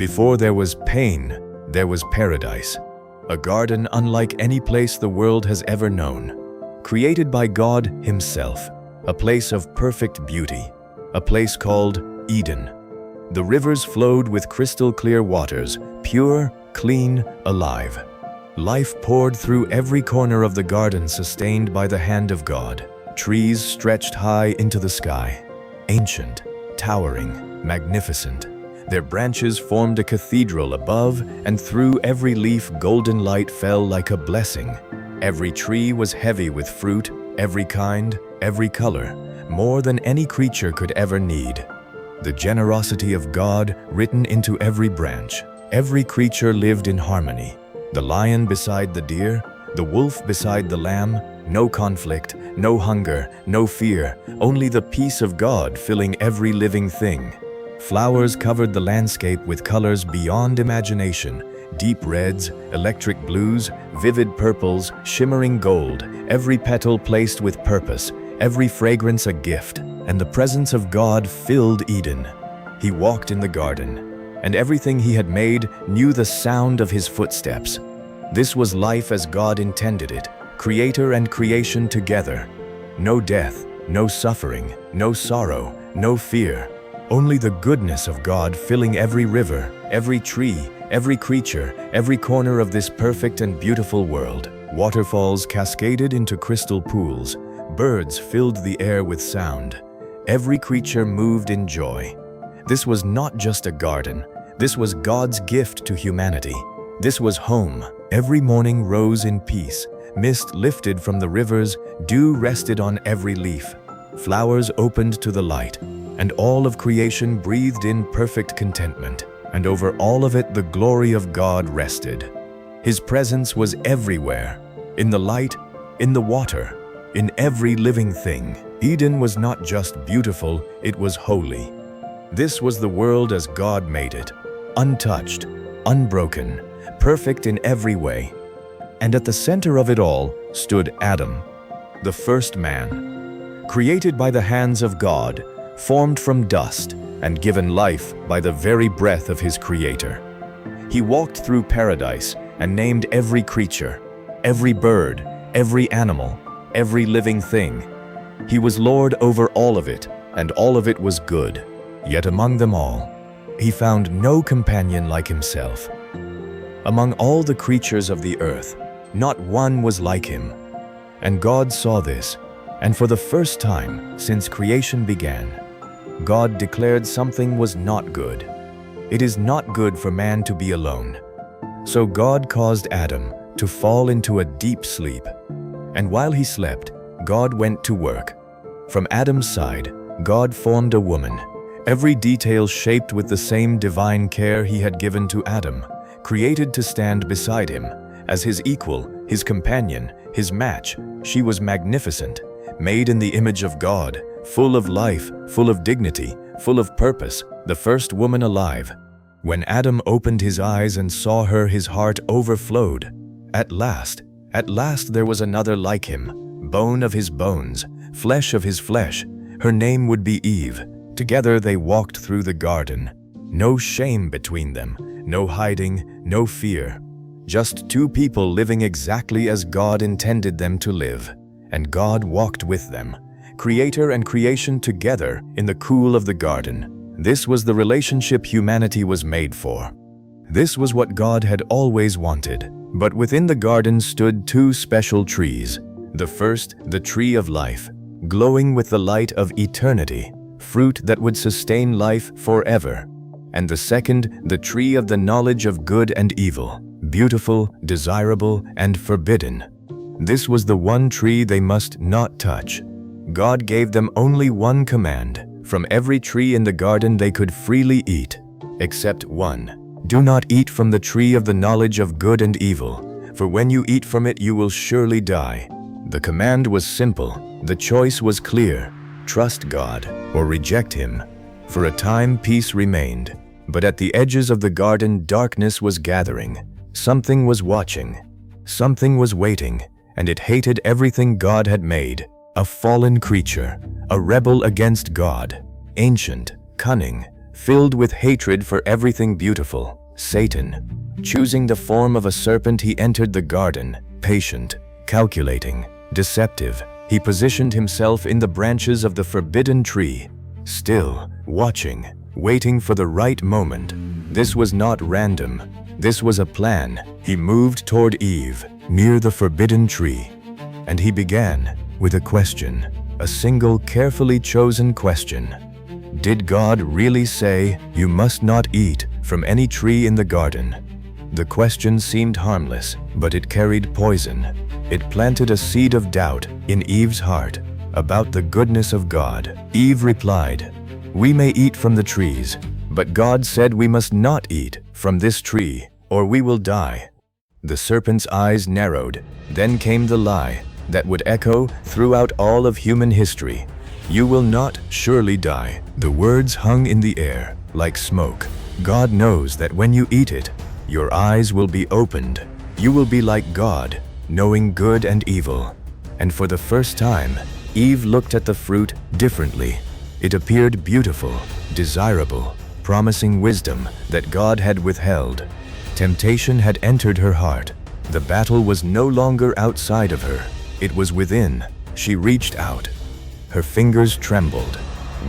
Before there was pain, there was paradise, a garden unlike any place the world has ever known, created by God Himself, a place of perfect beauty, a place called Eden. The rivers flowed with crystal-clear waters, pure, clean, alive. Life poured through every corner of the garden, sustained by the hand of God. Trees stretched high into the sky, ancient, towering, magnificent. Their branches formed a cathedral above, and through every leaf golden light fell like a blessing. Every tree was heavy with fruit, every kind, every color, more than any creature could ever need. The generosity of God written into every branch. Every creature lived in harmony. The lion beside the deer, the wolf beside the lamb, no conflict, no hunger, no fear, only the peace of God filling every living thing. Flowers covered the landscape with colors beyond imagination, deep reds, electric blues, vivid purples, shimmering gold, every petal placed with purpose, every fragrance a gift, and the presence of God filled Eden. He walked in the garden, and everything He had made knew the sound of His footsteps. This was life as God intended it, creator and creation together. No death, no suffering, no sorrow, no fear. Only the goodness of God filling every river, every tree, every creature, every corner of this perfect and beautiful world. Waterfalls cascaded into crystal pools. Birds filled the air with sound. Every creature moved in joy. This was not just a garden. This was God's gift to humanity. This was home. Every morning rose in peace. Mist lifted from the rivers. Dew rested on every leaf. Flowers opened to the light, and all of creation breathed in perfect contentment. And over all of it the glory of God rested. His presence was everywhere, in the light, in the water, in every living thing. Eden was not just beautiful, it was holy. This was the world as God made it, untouched, unbroken, perfect in every way. And at the center of it all stood Adam, the first man, created by the hands of God, formed from dust and given life by the very breath of His Creator. He walked through paradise and named every creature, every bird, every animal, every living thing. He was Lord over all of it, and all of it was good. Yet among them all, He found no companion like Himself. Among all the creatures of the earth, not one was like Him. And God saw this, and for the first time since creation began, God declared something was not good. It is not good for man to be alone. So God caused Adam to fall into a deep sleep. And while he slept, God went to work. From Adam's side, God formed a woman, every detail shaped with the same divine care He had given to Adam, created to stand beside him. As his equal, his companion, his match, she was magnificent, made in the image of God, full of life, full of dignity, full of purpose, the first woman alive. When Adam opened his eyes and saw her, his heart overflowed. At last there was another like him, bone of his bones, flesh of his flesh. Her name would be Eve. Together they walked through the garden. No shame between them, no hiding, no fear. Just two people living exactly as God intended them to live. And God walked with them, creator and creation together in the cool of the garden. This was the relationship humanity was made for. This was what God had always wanted. But within the garden stood two special trees. The first, the tree of life, glowing with the light of eternity, fruit that would sustain life forever. And the second, the tree of the knowledge of good and evil, beautiful, desirable, and forbidden. This was the one tree they must not touch. God gave them only one command. From every tree in the garden they could freely eat, except one. Do not eat from the tree of the knowledge of good and evil, for when you eat from it you will surely die. The command was simple. The choice was clear. Trust God or reject Him. For a time peace remained, but at the edges of the garden darkness was gathering. Something was watching. Something was waiting, and it hated everything God had made. A fallen creature, a rebel against God, ancient, cunning, filled with hatred for everything beautiful. Satan. Choosing the form of a serpent, he entered the garden, patient, calculating, deceptive. He positioned himself in the branches of the forbidden tree, still, watching, waiting for the right moment. This was not random. This was a plan. He moved toward Eve, near the forbidden tree. And he began with a question, a single carefully chosen question. Did God really say, "You must not eat from any tree in the garden"? The question seemed harmless, but it carried poison. It planted a seed of doubt in Eve's heart about the goodness of God. Eve replied, "We may eat from the trees, but God said we must not eat from this tree, or we will die." The serpent's eyes narrowed. Then came the lie that would echo throughout all of human history. "You will not surely die." The words hung in the air like smoke. God knows that when you eat it, your eyes will be opened. You will be like God, knowing good and evil. And for the first time, Eve looked at the fruit differently. It appeared beautiful, desirable, promising wisdom that God had withheld. Temptation had entered her heart. The battle was no longer outside of her. It was within. She reached out. Her fingers trembled.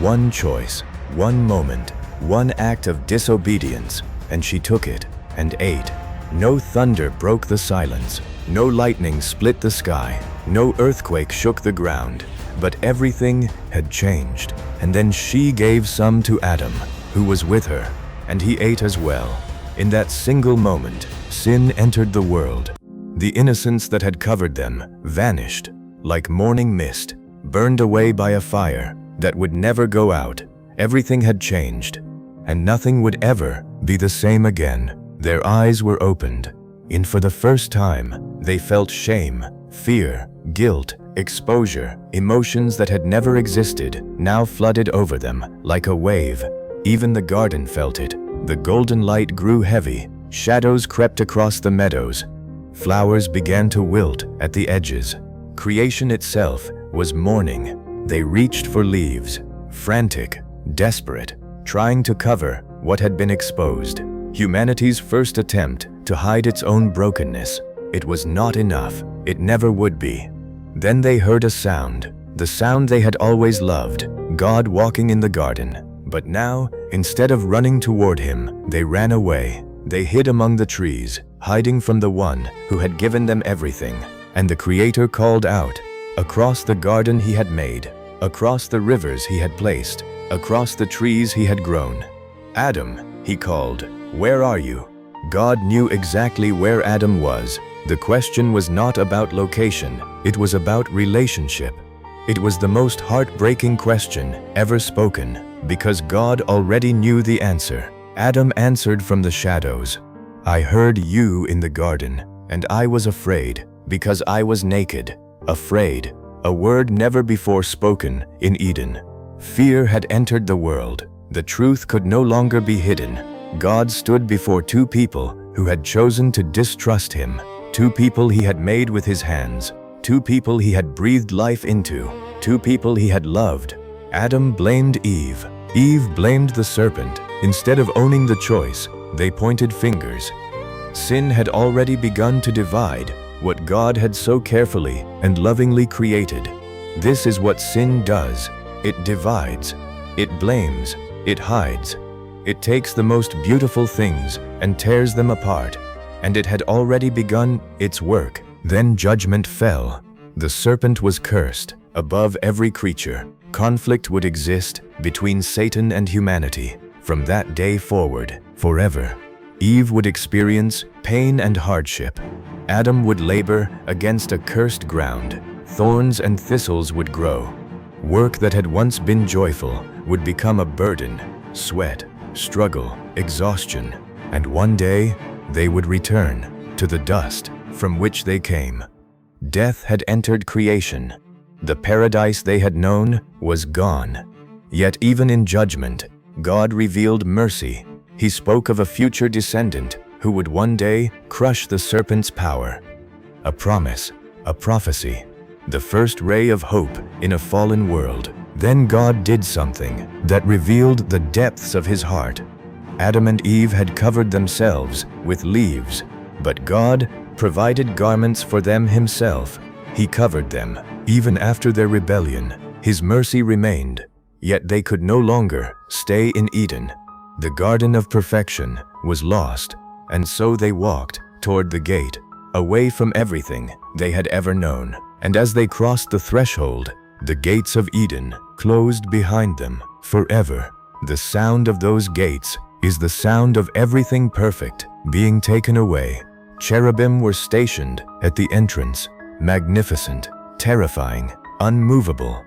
One choice, one moment, one act of disobedience, and she took it and ate. No thunder broke the silence. No lightning split the sky. No earthquake shook the ground. But everything had changed. And then she gave some to Adam, who was with her, and he ate as well. In that single moment, sin entered the world. The innocence that had covered them vanished, like morning mist, burned away by a fire that would never go out. Everything had changed, and nothing would ever be the same again. Their eyes were opened, and for the first time, they felt shame, fear, guilt, exposure. Emotions that had never existed now flooded over them like a wave. Even the garden felt it. The golden light grew heavy. Shadows crept across the meadows. Flowers began to wilt at the edges. Creation itself was mourning. They reached for leaves, frantic, desperate, trying to cover what had been exposed. Humanity's first attempt to hide its own brokenness. It was not enough. It never would be. Then they heard a sound, the sound they had always loved, God walking in the garden. But now, instead of running toward him, they ran away. They hid among the trees, hiding from the one who had given them everything. And the Creator called out, across the garden he had made, across the rivers he had placed, across the trees he had grown. "Adam," he called, "where are you?" God knew exactly where Adam was. The question was not about location, it was about relationship. It was the most heartbreaking question ever spoken, because God already knew the answer. Adam answered from the shadows, "I heard you in the garden, and I was afraid, because I was naked." Afraid, a word never before spoken in Eden. Fear had entered the world. The truth could no longer be hidden. God stood before two people who had chosen to distrust him, two people he had made with his hands, two people he had breathed life into, two people he had loved. Adam blamed Eve. Eve blamed the serpent. Instead of owning the choice, they pointed fingers. Sin had already begun to divide what God had so carefully and lovingly created. This is what sin does. It divides. It blames. It hides. It takes the most beautiful things and tears them apart. And it had already begun its work. Then judgment fell. The serpent was cursed above every creature. Conflict would exist between Satan and humanity. From that day forward, forever. Eve would experience pain and hardship. Adam would labor against a cursed ground. Thorns and thistles would grow. Work that had once been joyful would become a burden. Sweat, struggle, exhaustion. And one day, they would return to the dust from which they came. Death had entered creation. The paradise they had known was gone. Yet even in judgment, God revealed mercy. He spoke of a future descendant who would one day crush the serpent's power. A promise, a prophecy, the first ray of hope in a fallen world. Then God did something that revealed the depths of his heart. Adam and Eve had covered themselves with leaves, but God provided garments for them himself. He covered them. Even after their rebellion, his mercy remained, yet they could no longer stay in Eden. The garden of perfection was lost, and so they walked toward the gate, away from everything they had ever known. And as they crossed the threshold, the gates of Eden closed behind them forever. The sound of those gates is the sound of everything perfect being taken away. Cherubim were stationed at the entrance, magnificent, terrifying, unmovable,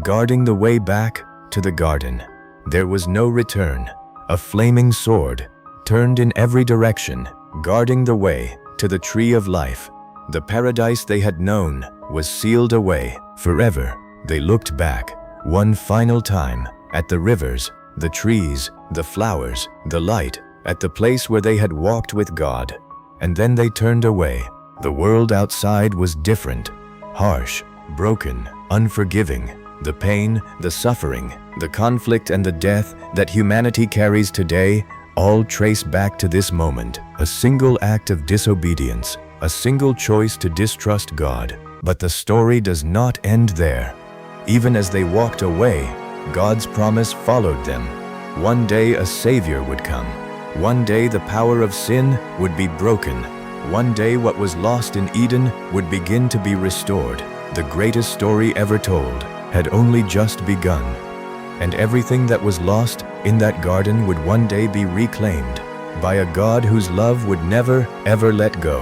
guarding the way back to the garden. There was no return. A flaming sword turned in every direction, guarding the way to the tree of life. The paradise they had known was sealed away forever. They looked back one final time at the rivers, the trees, the flowers, the light, at the place where they had walked with God. And then they turned away. The world outside was different, harsh, broken, unforgiving. The pain, the suffering, the conflict and the death that humanity carries today all trace back to this moment. A single act of disobedience, a single choice to distrust God. But the story does not end there. Even as they walked away, God's promise followed them. One day a Savior would come. One day the power of sin would be broken. One day what was lost in Eden would begin to be restored. The greatest story ever told had only just begun. And everything that was lost in that garden would one day be reclaimed by a God whose love would never, ever let go.